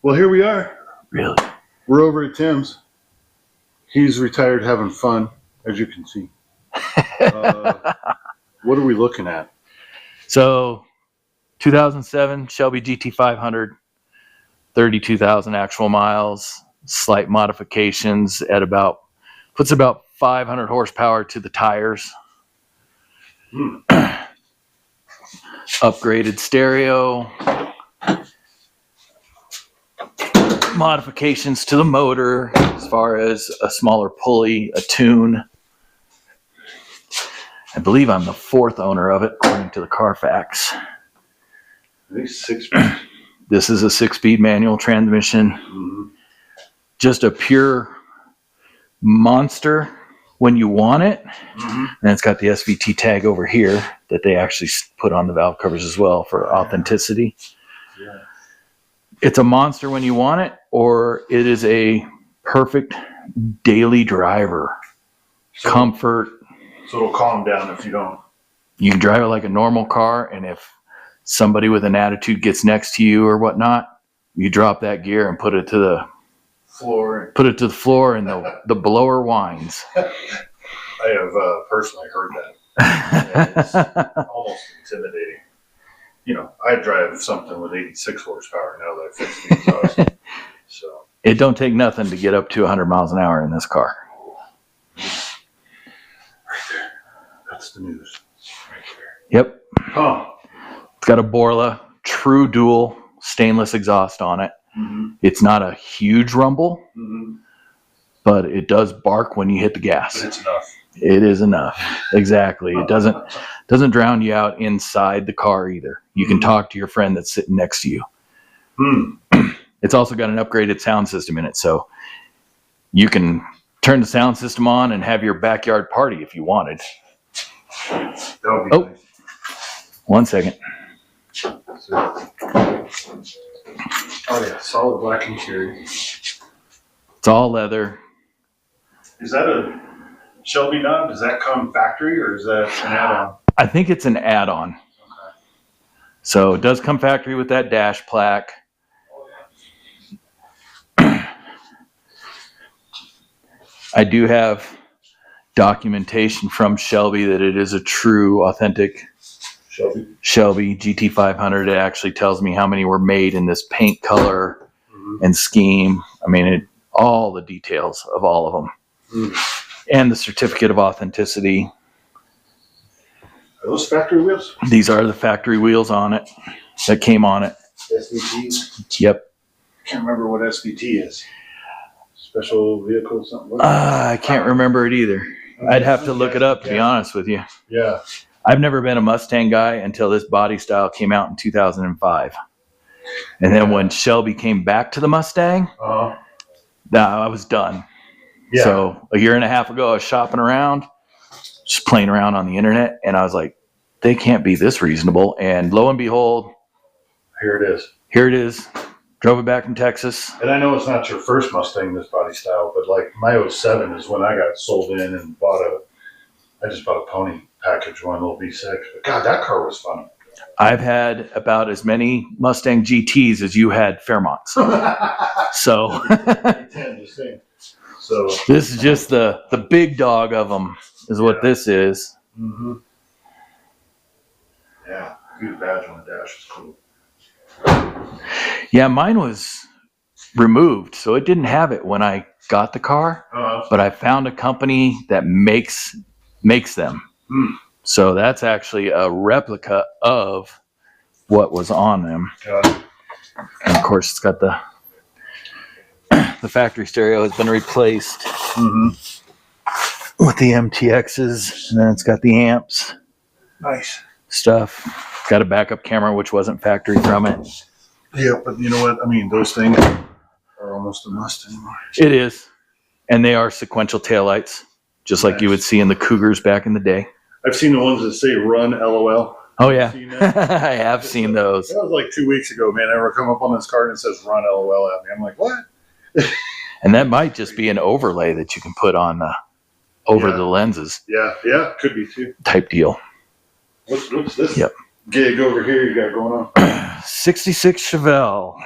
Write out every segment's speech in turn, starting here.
Well, here we are. Really? We're over at Tim's. He's retired having fun, as you can see. What are we looking at? So, 2007 Shelby GT 500, 32,000 actual miles, slight modifications at puts about 500 horsepower to the tires. Upgraded stereo. Modifications to the motor as far as a smaller pulley, a tune. I believe I'm the fourth owner of it, according to the Carfax. This is a 6-speed manual transmission. Mm-hmm. Just a pure monster when you want it. Mm-hmm. And it's got the SVT tag over here that they actually put on the valve covers as well for authenticity. Yeah. It's a monster when you want it, or it is a perfect daily driver. Comfort. So it'll calm down if you don't. You can drive it like a normal car, and if somebody with an attitude gets next to you or whatnot, you drop that gear and put it to the floor. And the blower whines. I have personally heard that. It's almost intimidating. You know, I drive something with 86 horsepower now that I fixed the exhaust. So it don't take nothing to get up to 100 miles an hour in this car. Right there. That's the news. Right there. Yep. Oh. It's got a Borla true dual stainless exhaust on it. Mm-hmm. It's not a huge rumble, mm-hmm. but it does bark when you hit the gas. But it's enough. It is enough. Exactly. It doesn't drown you out inside the car either. You can talk to your friend that's sitting next to you. It's also got an upgraded sound system in it, so you can turn the sound system on and have your backyard party if you wanted. That would be nice. 1 second. Oh yeah, solid black interior. It's all leather. Is that a Shelby knob? Does that come factory or is that an add-on? I think it's an add-on. Okay. So it does come factory with that dash plaque. I do have documentation from Shelby that it is a true, authentic Shelby GT 500. It actually tells me how many were made in this paint color and scheme. I mean, all the details of all of them. And the certificate of authenticity. Are those factory wheels? These are the factory wheels on it that came on it. SVTs? Yep. Can't remember what SVT is. Special vehicle something? I can't remember it either. I'd have to look it up, to be honest with you. Yeah. I've never been a Mustang guy until this body style came out in 2005. And then when Shelby came back to the Mustang, I was done. Yeah. So a year and a half ago, I was shopping around, just playing around on the internet, and I was like, they can't be this reasonable. And lo and behold, here it is. Here it is. Drove it back from Texas. And I know it's not your first Mustang, this body style, but like my 07 is when I got sold in and I just bought a pony package one, little V6. But God, that car was fun. I've had about as many Mustang GTs as you had Fairmonts. So this is just the big dog of them is what this is. Mm-hmm. Yeah, good badge on the dash is cool. Yeah, mine was removed, so it didn't have it when I got the car. But I found a company that makes them. So that's actually a replica of what was on them. And of course, it's got the factory stereo has been replaced with the MTXs, and then it's got the amps. Nice stuff. Got a backup camera, which wasn't factory from it. Yeah, but you know what? I mean, those things are almost a must anymore. It is. And they are sequential taillights, just like you would see in the Cougars back in the day. I've seen the ones that say run LOL. Oh, yeah. I have seen those. That was like 2 weeks ago, man. I ever come up on this card and it says run LOL at me. I'm like, what? And that might just be an overlay that you can put on over the lenses. Yeah, could be too. Type deal. What's this gig over here you got going on? 66 Chevelle.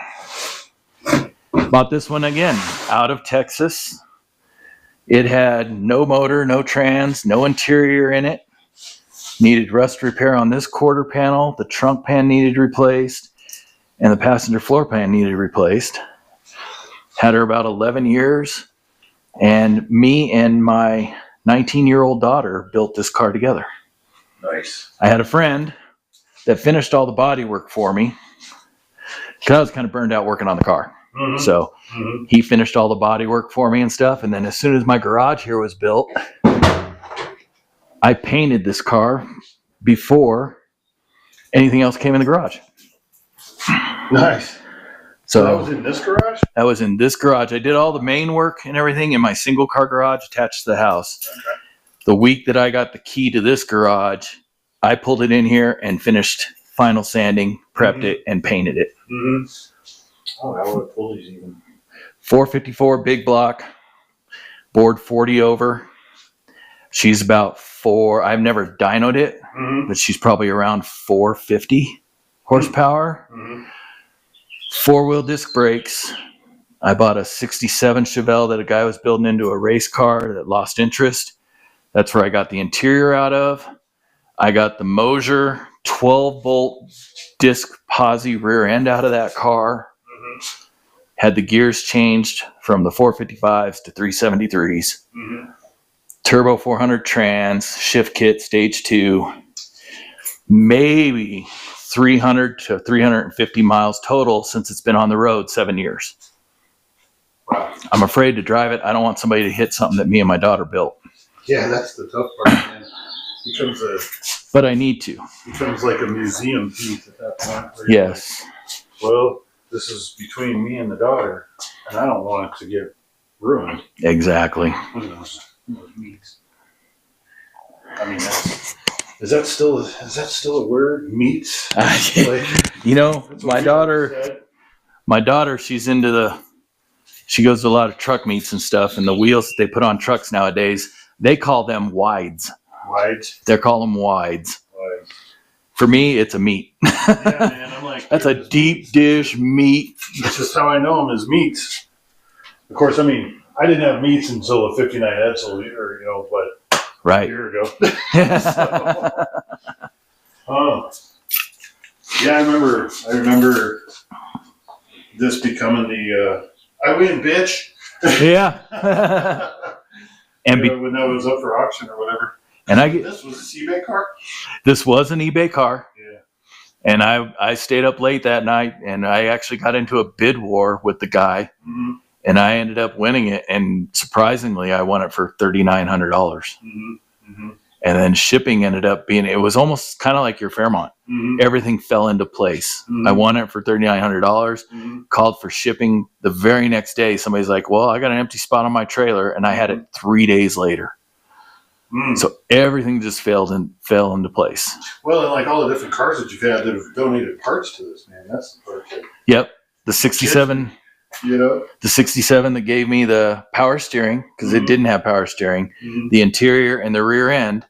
Bought this one again out of Texas. It had no motor, no trans, no interior in it. Needed rust repair on this quarter panel. The trunk pan needed replaced, and the passenger floor pan needed replaced. Had her about 11 years, and me and my 19-year-old daughter built this car together. Nice. I had a friend that finished all the body work for me because I was kind of burned out working on the car. Mm-hmm. So he finished all the body work for me and stuff. And then as soon as my garage here was built, I painted this car before anything else came in the garage. Nice. So that was in this garage? That was in this garage. I did all the main work and everything in my single car garage attached to the house. Okay. The week that I got the key to this garage, I pulled it in here and finished final sanding, prepped it, and painted it. Mm-hmm. Oh, how would pulleys even? 454 big block, board 40 over. She's about 4. I've never dynoed it, but she's probably around 450 horsepower. Mm-hmm. 4-wheel disc brakes. I bought a 67 Chevelle that a guy was building into a race car that lost interest. That's where I got the interior out of. I got the Mosier 12-volt disc posi rear end out of that car. Had the gears changed from the 455s to 373s. Turbo 400 trans, shift kit, stage 2. Maybe 300 to 350 miles total since it's been on the road 7 years. Wow. I'm afraid to drive it. I don't want somebody to hit something that me and my daughter built. Yeah, that's the tough part, man. But I need to. Becomes like a museum piece at that point. Yes. Like, well, this is between me and the daughter, and I don't want it to get ruined. Exactly. Those meats. I mean, is that still a word? Meats? Like, you know, my daughter, she goes to a lot of truck meets and stuff, and the wheels that they put on trucks nowadays, they call them wides. Wides? They call them wides. Wides. For me, it's a meat. Yeah, man, I'm like, that's a deep dish meat. That's just how I know them as meats. Of course, I mean, I didn't have meats until a 59 Edsel, but right. a year ago. So, yeah, I remember this becoming the I win, bitch. Yeah. And when that was up for auction or whatever. And this was an eBay car? This was an eBay car. Yeah. And I stayed up late that night, and I actually got into a bid war with the guy, and I ended up winning it. And surprisingly, I won it for $3,900. And then shipping ended up being, it was almost kind of like your Fairmont. Everything fell into place. I won it for $3,900, called for shipping the very next day. Somebody's like, well, I got an empty spot on my trailer, and I had it 3 days later. So everything just fell into place. Well, and like all the different cars that you've had that have donated parts to this, man, that's the part. Yep. The 67, the 67 that gave me the power steering, because it didn't have power steering, the interior and the rear end,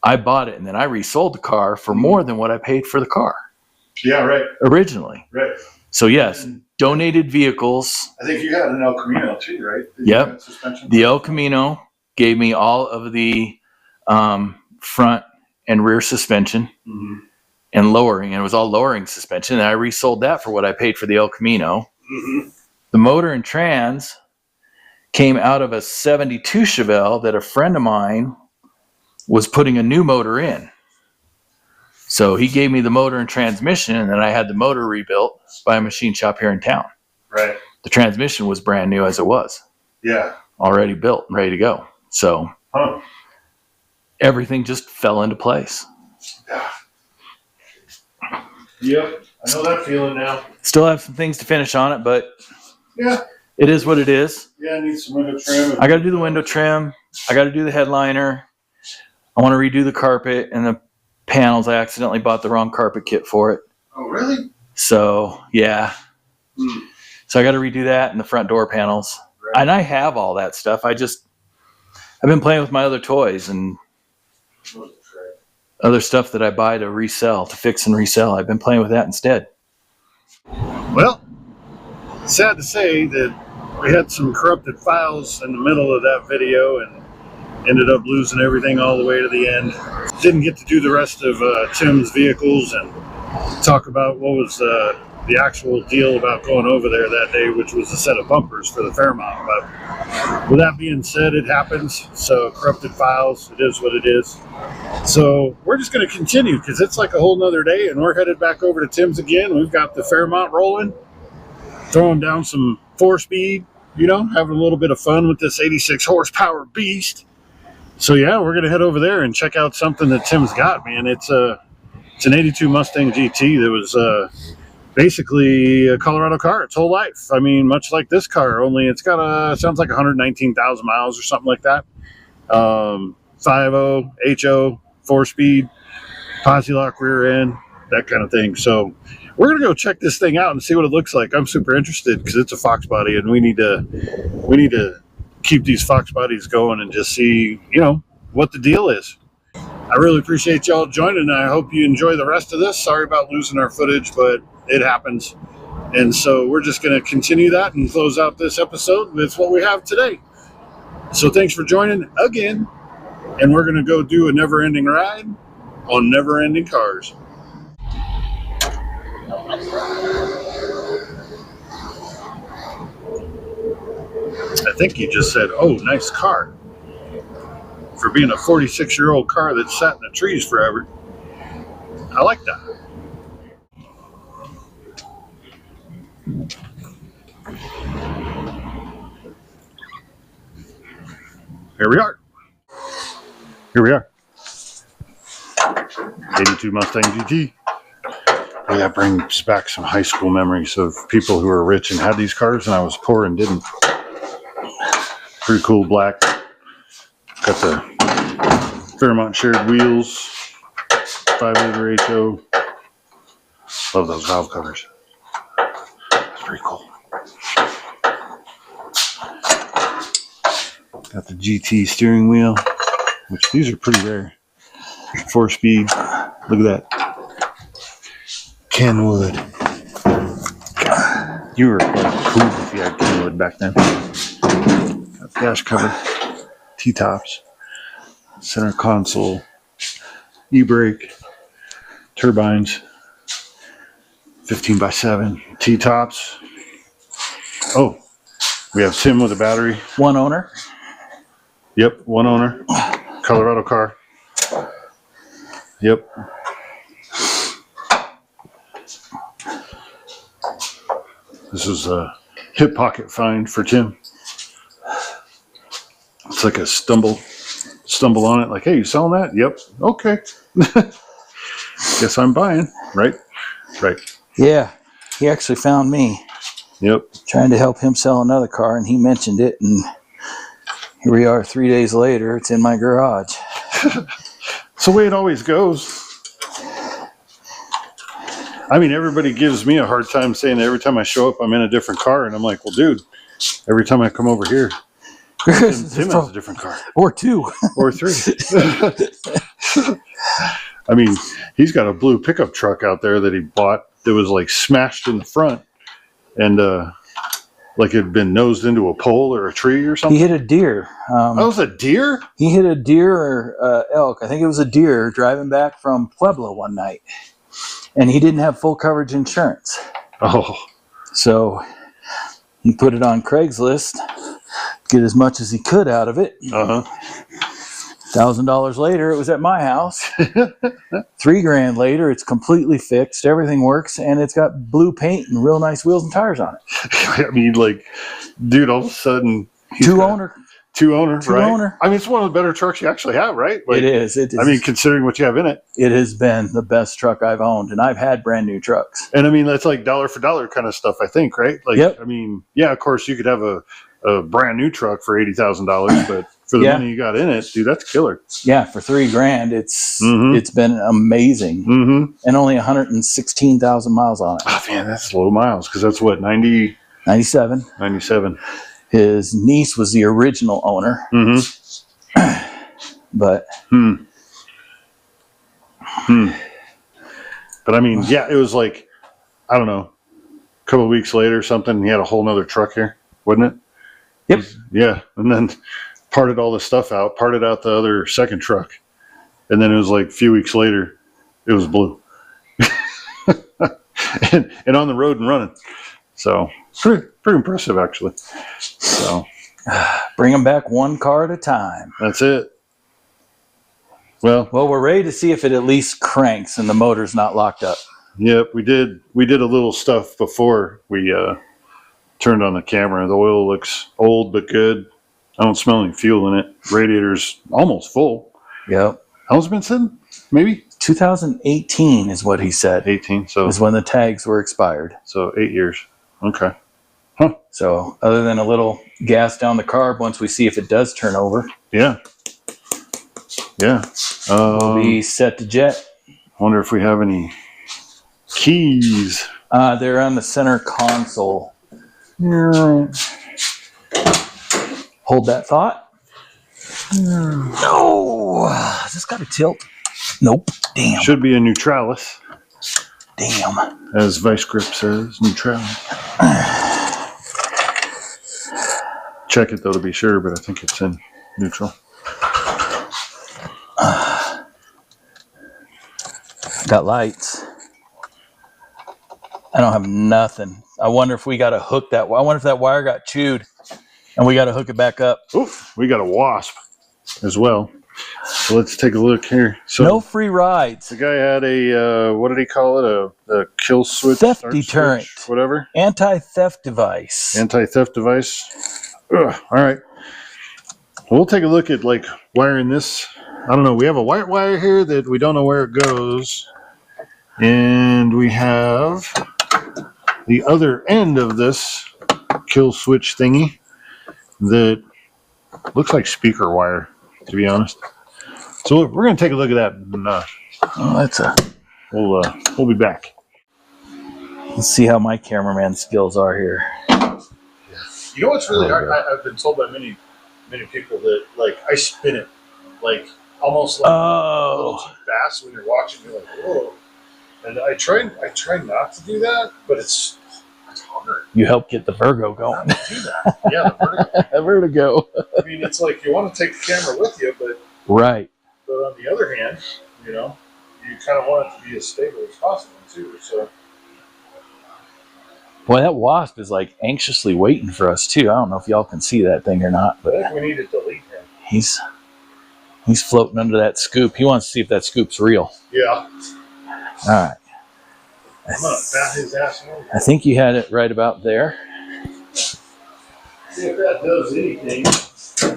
I bought it, and then I resold the car for more than what I paid for the car. Yeah, right. Originally. Right. So yes, donated vehicles. I think you had an El Camino too, right? Yep. The El Camino gave me all of the front and rear suspension and lowering, and it was all lowering suspension, and I resold that for what I paid for the El Camino. The motor and trans came out of a 72 Chevelle that a friend of mine was putting a new motor in. So he gave me the motor and transmission, and then I had the motor rebuilt by a machine shop here in town. Right. The transmission was brand new as it was. Yeah. Already built and ready to go. So everything just fell into place. Yep. I know that feeling now. Still have some things to finish on it, but yeah, it is what it is. Yeah, I need some window trim. I got to do the window trim. I got to do the headliner. I want to redo the carpet and the panels. I accidentally bought the wrong carpet kit for it. Oh, really? So, yeah. So I got to redo that and the front door panels. Right. And I have all that stuff. I've been playing with my other toys and other stuff that I buy to resell, to fix and resell. I've been playing with that instead. Well, sad to say that we had some corrupted files in the middle of that video and ended up losing everything all the way to the end. Didn't get to do the rest of Tim's vehicles and talk about what was the actual deal about going over there that day, which was a set of bumpers for the Fairmont. But with that being said, it happens. So corrupted files, it is what it is. So we're just going to continue because it's like a whole nother day, and we're headed back over to Tim's again. We've got the Fairmont rolling, throwing down some 4-speed, you know, having a little bit of fun with this 86 horsepower beast. So yeah, we're going to head over there and check out something that Tim's got, man. It's an 82 Mustang GT that was basically a Colorado car its whole life. I mean, much like this car, only it's got sounds like 119,000 miles or something like that. 5.0 HO 4-speed, posi lock rear end, that kind of thing. So we're gonna go check this thing out and see what it looks like. I'm super interested because it's a Fox body, and we need to keep these Fox bodies going and just see, you know, what the deal is. I really appreciate y'all joining, and I hope you enjoy the rest of this. Sorry about losing our footage, but it happens. And so we're just going to continue that and close out this episode with what we have today. So thanks for joining again, and we're going to go do a never-ending ride on never-ending cars. I think you just said, oh, nice car. For being a 46-year-old car that sat in the trees forever. I like that. Here we are. Here we are. 82 Mustang GT. Yeah, that brings back some high school memories of people who were rich and had these cars, and I was poor and didn't. Pretty cool black. Got the Fairmont shared wheels. 5-liter HO. Love those valve covers. It's pretty cool. Got the GT steering wheel, which these are pretty rare. 4-speed. Look at that. Kenwood. God, you were cool if you had Kenwood back then. Got the dash cover. T-tops. Center console. E-brake. Turbines. 15x7. T-tops. Oh, we have Tim with a battery. One owner. Yep, one owner. Colorado car. Yep. This is a hip pocket find for Tim. It's like a stumble on it. Like, hey, you selling that? Yep. Okay. Guess I'm buying. Right. Yeah, he actually found me. Yep. Trying to help him sell another car, and he mentioned it, and here we are 3 days later. It's in my garage. It's the way it always goes. I mean, everybody gives me a hard time saying that every time I show up, I'm in a different car, and I'm like, well, dude, every time I come over here, Tim has a different car. Or two. Or three. I mean, he's got a blue pickup truck out there that he bought that was like smashed in the front and like it had been nosed into a pole or a tree or something. He hit a deer. That was a deer? He hit a deer or elk. I think it was a deer driving back from Pueblo one night. And he didn't have full coverage insurance. Oh. So he put it on Craigslist, get as much as he could out of it. Uh-huh. $1,000 later, it was at my house. $3,000 later, it's completely fixed. Everything works, and it's got blue paint and real nice wheels and tires on it. I mean, like, dude, all of a sudden, Two owner, right? I mean, it's one of the better trucks you actually have, right? Like, it is. I mean, considering what you have in it, it has been the best truck I've owned, and I've had brand new trucks. And I mean, that's like dollar for dollar kind of stuff, I think, right? Like, yep. I mean, yeah, of course, you could have a brand new truck for $80,000, but for the money you got in it, dude, that's killer. Yeah, for $3,000, it's been amazing, and only 116,000 miles on it. Oh man, that's low miles because that's what 97. 97. His niece was the original owner, but but I mean, yeah, it was like I don't know, a couple of weeks later or something, he had a whole nother truck here, wasn't it? Yep. Yeah. And then parted all the stuff out, parted out the other second truck. And then it was like a few weeks later, it was blue. and on the road and running. So pretty impressive, actually. So bring them back one car at a time. that's it. Well, we're ready to see if it at least cranks and the motor's not locked up. Yep, we did a little stuff before we turned on the camera. The oil looks old but good. I don't smell any fuel in it. Radiator's almost full. Yep. How long's it been sitting? Maybe 2018 is what he said. 18. So is when the tags were expired. So 8 years. Okay. Huh. So other than a little gas down the carb, once we see if it does turn over, yeah. we'll be set to jet. Wonder if we have any keys. They're on the center console. Hold that thought. No. Has this got a tilt? Nope. Damn. Should be a neutralis. Damn. As Vice Grip says, neutralis. Check it though to be sure, but I think it's in neutral. Got lights. I don't have nothing. I wonder if we got to hook that. I wonder if that wire got chewed and we got to hook it back up. Oof, we got a wasp as well. So let's take a look here. So no free rides. The guy had a, what did he call it? A kill switch? Theft deterrent. Switch, whatever. Anti-theft device. Anti-theft device. Ugh, all right. We'll take a look at like wiring this. I don't know. We have a white wire here that we don't know where it goes. And we have the other end of this kill switch thingy that looks like speaker wire, to be honest. So we're going to take a look at that. And, we'll be back. Let's see how my cameraman skills are here. You know what's really hard? I've been told by many people that like I spin it like almost like a little too fast when you're watching. You're like, whoa. And I try not to do that, but it's hard. You help get the Virgo going. Not to do that. Yeah, the Virgo. I mean, it's like you want to take the camera with you, but right. But on the other hand, you know, you kind of want it to be as stable as possible too. So, boy, that wasp is like anxiously waiting for us too. I don't know if y'all can see that thing or not, but I think we need to delete him. He's floating under that scoop. He wants to see if that scoop's real. Yeah. All right. I'm gonna bat his ass over. I think you had it right about there. See if that does anything.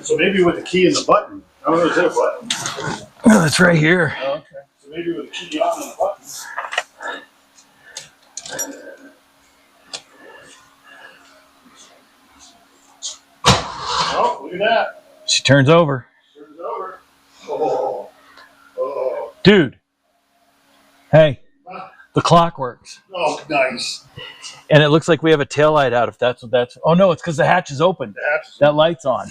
So maybe with the key and the button. I don't know, is that a button? Oh, it's right here. Oh, okay. So maybe with the key on and the button. Oh, look at that. She turns over. Turns over. Oh. Oh. Dude. Hey. The clock works. Oh, nice. And it looks like we have a tail light out if that's what that's. Oh, no, it's because the hatch is open. The hatch is that light's on.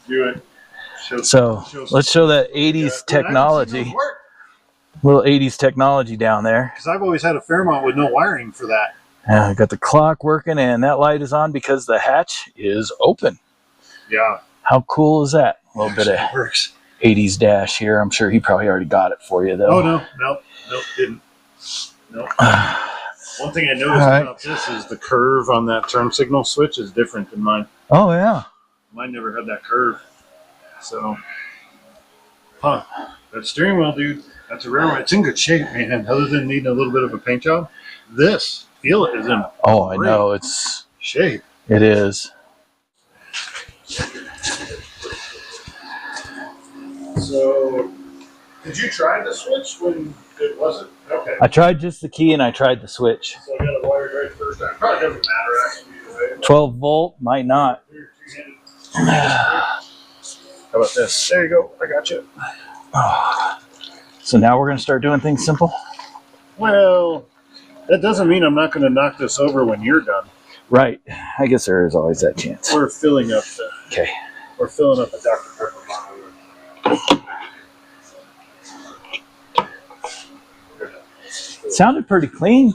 Do it. So let's show that 80s technology. Little 80s technology down there. Because I've always had a Fairmont with no wiring for that. I got the clock working and that light is on because the hatch is open. Yeah. How cool is that? A little bit of works. 80s dash here. I'm sure he probably already got it for you, though. Oh, no, didn't. Nope. One thing I noticed about this is the curve on that turn signal switch is different than mine. Oh, yeah. Mine never had that curve. So, that steering wheel, dude, that's a rare one. It's in good shape, man. Other than needing a little bit of a paint job, this, feel it, is in I know. It's shape. It is. So, did you try the switch when it wasn't? Okay. I tried just the key and I tried the switch. So I got it wired right first time. Probably doesn't matter actually either way. 12 volt, might not. How about this? There you go. I got you. So now we're going to start doing things simple? Well, that doesn't mean I'm not going to knock this over when you're done. Right. I guess there is always that chance. We're filling up the... Okay. We're filling up a Dr. Pepper bottle. Sounded pretty clean.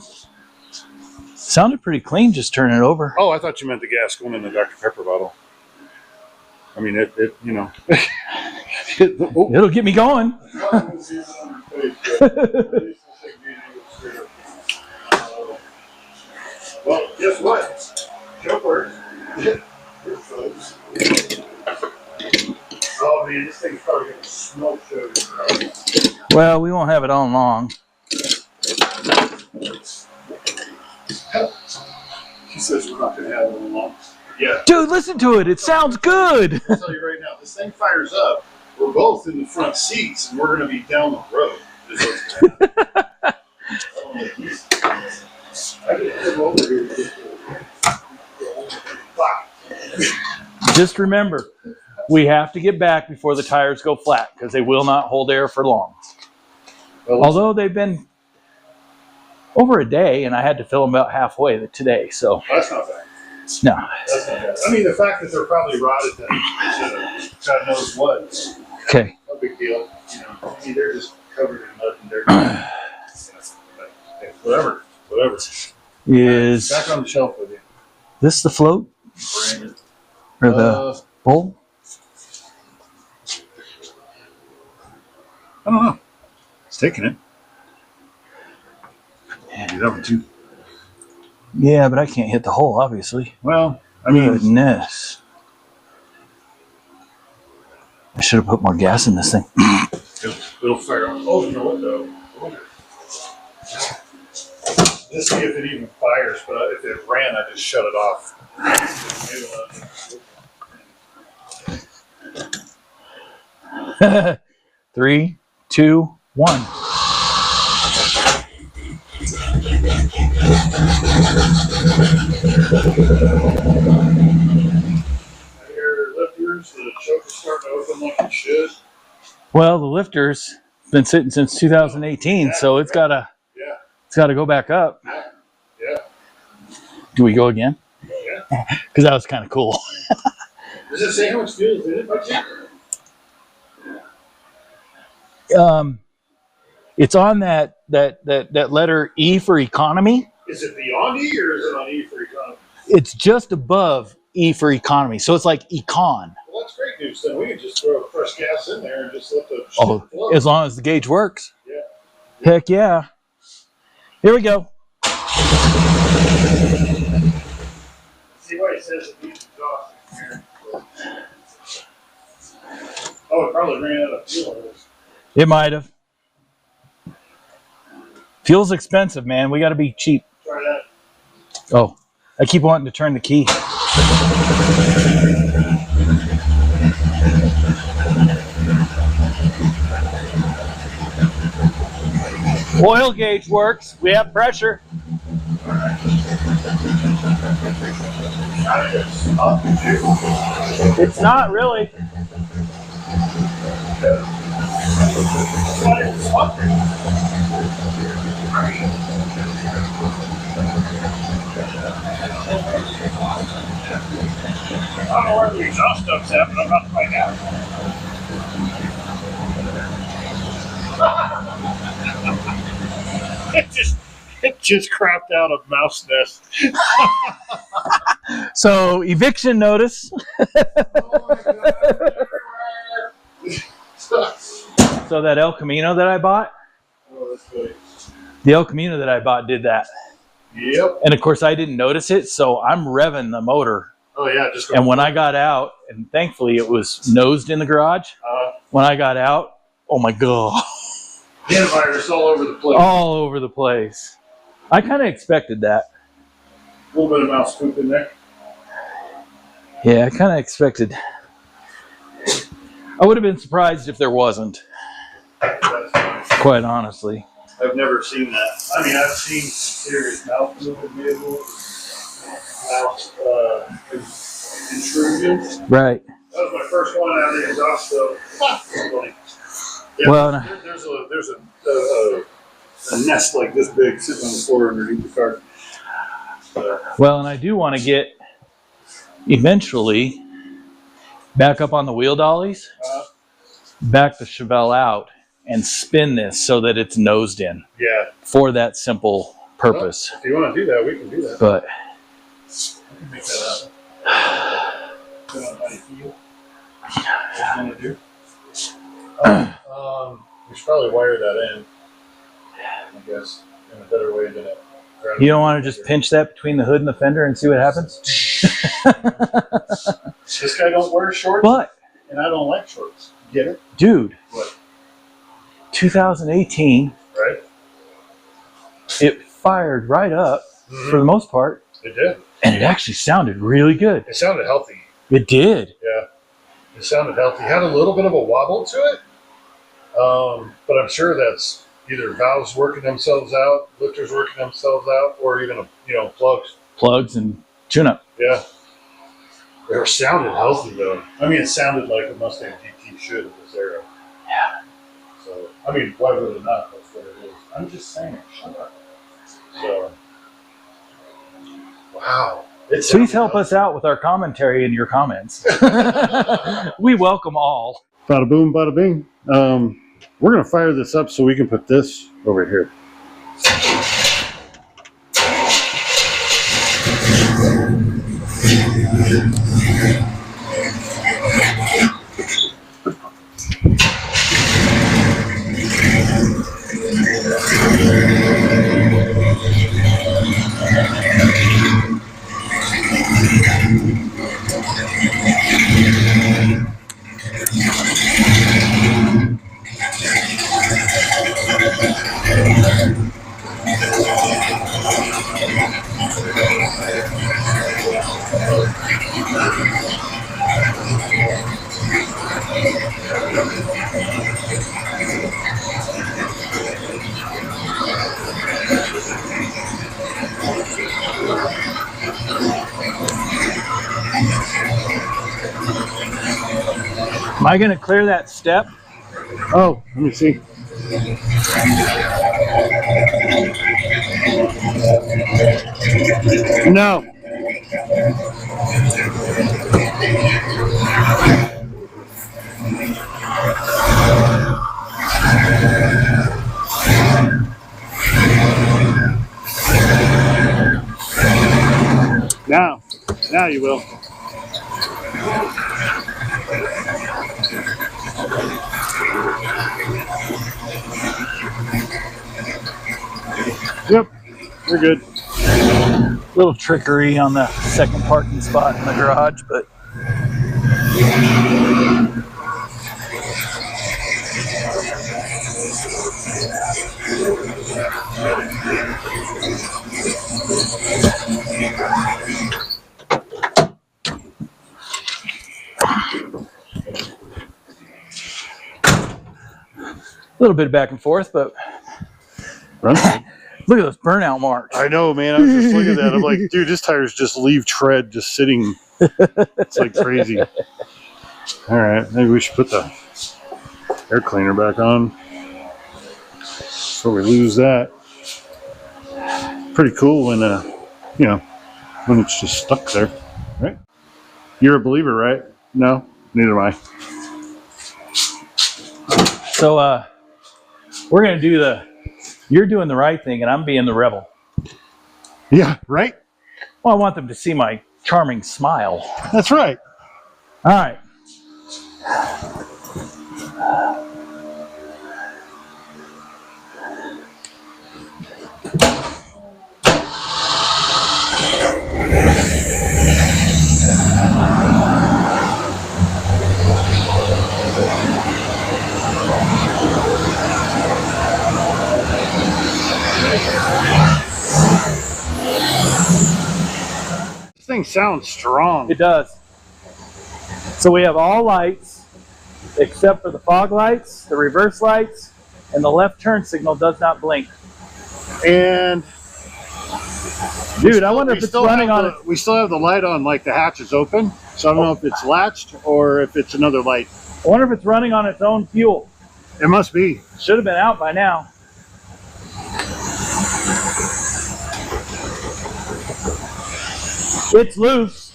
Sounded pretty clean just turning it over. Oh, I thought you meant the gas going in the Dr. Pepper bottle. I mean, it you know. It'll get me going. Well, guess what? Chauffeur. Oh man, this thing's probably gonna smoke sugar. Well, we won't have it on long. She says we're not gonna have it on long. Yeah. Dude, listen to it. It sounds good. I'll tell you right now, this thing fires up. We're both in the front seats, and we're gonna be down the road. Is what's gonna happen. I just come over here. Just remember, we have to get back before the tires go flat because they will not hold air for long. Well, although they've been over a day, and I had to fill them about halfway today. So that's not bad. No. That's not bad. I mean, the fact that they're probably rotted then, God knows what. Okay. No big deal. You know, I mean, they're just covered in mud and dirt. Whatever. Is back on the shelf with you. This the float? Or the bowl? I don't know. It's taking it. Yeah, that one too. Yeah, but I can't hit the hole, obviously. Well, I mean, goodness. I should have put more gas in this thing. it'll fire on. Oh, you know what though? Let's see if it even fires, but if it ran, I just shut it off. 3, 2, 1. Your lifters, the choke is starting to open like it should. Well, the lifter's been sitting since 2018, so it's gotta go back up. Yeah. Do we go again? Yeah. Because that was kind of cool. Does it say how much fuel is in it by chance? It's on that letter E for economy. Is it beyond E or is it on E for economy? It's just above E for economy, so it's like econ. Well, that's great news. Then we can just throw fresh gas in there and just let the Oh, flow. as long as the gauge works. Yeah. Heck yeah. Here we go. See why it says it needs exhaust in here. Oh, it probably ran out of fuel. It might have. Fuel's expensive, man. We got to be cheap. Try that. Oh, I keep wanting to turn the key. Oil gauge works. We have pressure. It's not really. I don't know where the exhaust stuff's at, but I'm about to find out. It just crapped out a mouse nest. So eviction notice. So that El Camino that I bought, Oh, that's good. the El Camino that I bought did that. Yep. And of course I didn't notice it, so I'm revving the motor. Oh yeah, just. And when I got out, and thankfully it was nosed in the garage, when I got out, oh my God. Antivirus all over the place. All over the place. I kind of expected that. A little bit of mouse poop in there. Yeah, I kind of expected. I would have been surprised if there wasn't, That's fine. quite honestly. I've never seen that. I mean, I've seen serious mouth moving vehicles, mouth intrusions. Right. That was my first one out of the exhaust stove. Yeah, Well, there's a nest like this big sitting on the floor underneath the car. Well, and I do want to get eventually back up on the wheel dollies, back the Chevelle out, and spin this so that it's nosed in. Yeah. For that simple purpose. Well, if you want to do that, we can do that. But I can make that up. We should probably wire that in. I guess in a better way than it. You don't want to just pinch that between the hood and the fender and see what happens? This guy don't wear shorts, But and I don't like shorts. Get it? dude, What? 2018, Right? it fired right up for the most part. It did. And it actually sounded really good. It sounded healthy. It did. Yeah. It sounded healthy. Had a little bit of a wobble to it. But I'm sure that's either valves working themselves out, lifters working themselves out, or even, plugs. Plugs and tune-up. Yeah. It sounded healthy, though. I mean, it sounded like a Mustang GT should at this era. Yeah. So, I mean, why would it not? That's what it is. I'm just saying. Shut up. So, wow. Please help us out with our commentary in your comments. We welcome all. Bada boom, bada bing. We're going to fire this up so we can put this over here. Am I going to clear that step? Oh, let me see. No. Now you will. Yep, we're good. Little trickery on the second parking spot in the garage, but a little bit back and forth, but look at those burnout marks. I know, man. I was just looking at that. I'm like, dude, this tire's just leave tread just sitting. It's like crazy. All right, maybe we should put the air cleaner back on before we lose that. Pretty cool when, when it's just stuck there, right? You're a believer, right? No, neither am I. So, we're going to do you're doing the right thing and I'm being the rebel. Yeah, right? Well, I want them to see my charming smile. That's right. All right. This thing sounds strong. It does. So we have all lights except for the fog lights, the reverse lights, and the left turn signal does not blink. And dude, I wonder if it's running on it. We still have the light on, like the hatch is open. So I don't know if it's latched or if it's another light. I wonder if it's running on its own fuel. It must be. Should have been out by now. It's loose.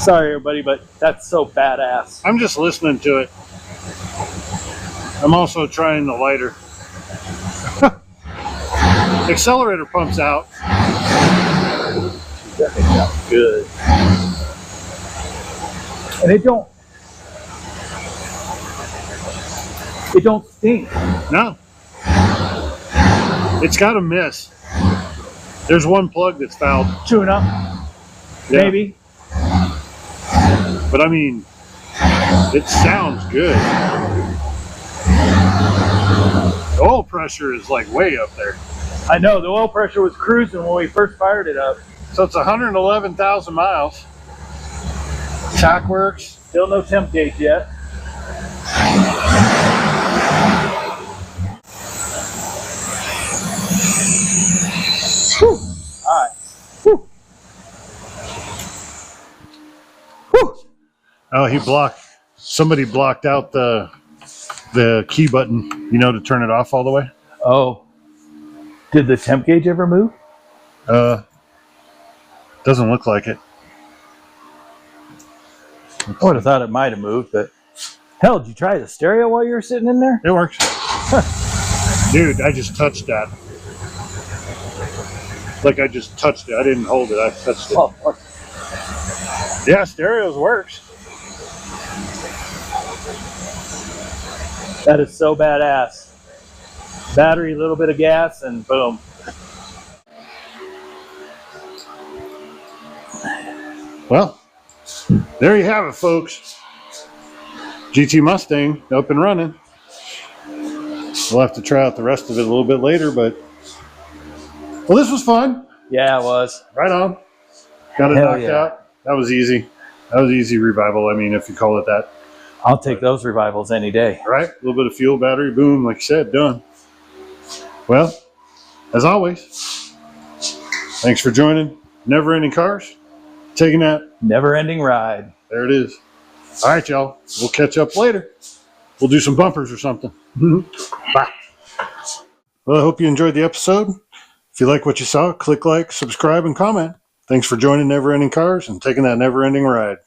Sorry, everybody, but that's so badass. I'm just listening to it. I'm also trying the lighter. Accelerator pumps out. That thing sounds good. And it don't stink. No. It's got a miss. There's one plug that's fouled. Tune up, Yeah. maybe. But I mean, it sounds good. The oil pressure is like way up there. I know, the oil pressure was cruising when we first fired it up. So it's 111,000 miles. Shock works. Still no temp gauge yet. Whew. All right. Whew. Whew. Oh, somebody blocked out the key button, you know, to turn it off all the way. Oh. Did the temp gauge ever move? Doesn't look like it. I would have thought it might have moved, but hell, did you try the stereo while you were sitting in there? It works. Dude, I just touched that. Like I just touched it. I didn't hold it. I touched it. Oh, Yeah, stereos works. that is so badass. Battery, a little bit of gas, and boom. Well, there you have it, folks. GT Mustang up and running. We'll have to try out the rest of it a little bit later, but well, this was fun. Yeah, it was. Right on. Got it Hell knocked yeah. out. That was easy. That was easy revival. I mean, if you call it that. I'll take those revivals any day. Right? A little bit of fuel, battery, boom, like you said, done. Well, as always, thanks for joining Never Ending Cars. Taking that. Never-ending ride. There it is. All right, y'all. We'll catch up later. We'll do some bumpers or something. Bye. Well, I hope you enjoyed the episode. If you like what you saw, click like, subscribe, and comment. Thanks for joining Never Ending Cars and taking that never-ending ride.